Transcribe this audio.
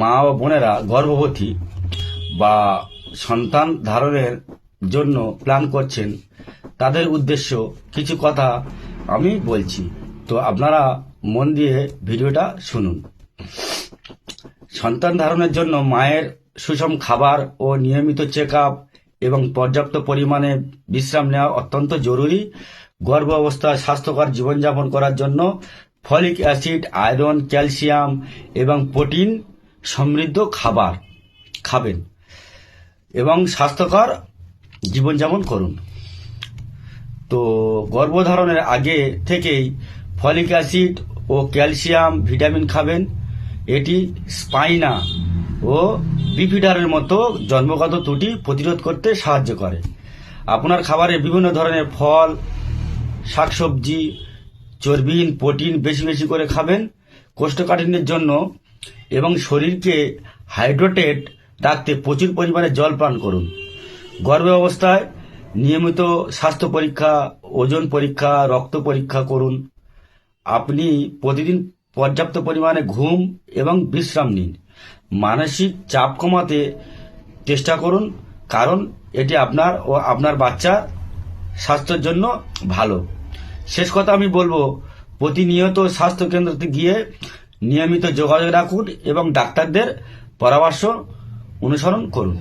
মা ও বোনেরা গর্ভবতী বা সন্তান ধারণের জন্য প্ল্যান করছেন, তাদের উদ্দেশ্য কিছু কথা আমি বলছি। তো আপনারা মন দিয়ে ভিডিওটা শুনুন। সন্তান ধারণের জন্য মায়ের সুষম খাবার ও নিয়মিত চেক আপ এবং পর্যাপ্ত পরিমাণে বিশ্রাম নেওয়া অত্যন্ত জরুরি। গর্ভ অবস্থায় স্বাস্থ্যকর জীবনযাপন করার জন্য ফলিক অ্যাসিড, আয়রন, ক্যালসিয়াম এবং প্রোটিন সমৃদ্ধ খাবার খাবেন এবং স্বাস্থ্যকর জীবনযাপন করুন। তো গর্ভধারণের আগে থেকেই ফলিক অ্যাসিড ও ক্যালসিয়াম ভিটামিন খাবেন। এটি স্পাইনা ও বিফিডারের মতো জন্মগত ত্রুটি প্রতিরোধ করতে সাহায্য করে। আপনার খাবারে বিভিন্ন ধরনের ফল, শাকসবজি, চর্বিহীন প্রোটিন বেশি বেশি করে খাবেন কোষ্ঠকাঠিন্যের জন্য, এবং শরীরকে হাইড্রেটেড রাখতে প্রচুর পরিমাণে জল পান করুন। গর্ভ অবস্থায় নিয়মিত স্বাস্থ্য পরীক্ষা, ওজন পরীক্ষা, রক্ত পরীক্ষা করুন। আপনি প্রতিদিন পর্যাপ্ত পরিমাণে ঘুম এবং বিশ্রাম নিন। মানসিক চাপ কমাতে চেষ্টা করুন, কারণ এটি আপনার ও আপনার বাচ্চার স্বাস্থ্যের জন্য ভালো। শেষ কথা আমি বলবো, প্রতিনিয়ত স্বাস্থ্য কেন্দ্রতে গিয়ে নিয়মিত যোগাযোগ রাখুন এবং ডাক্তারদের পরামর্শ অনুসরণ করুন।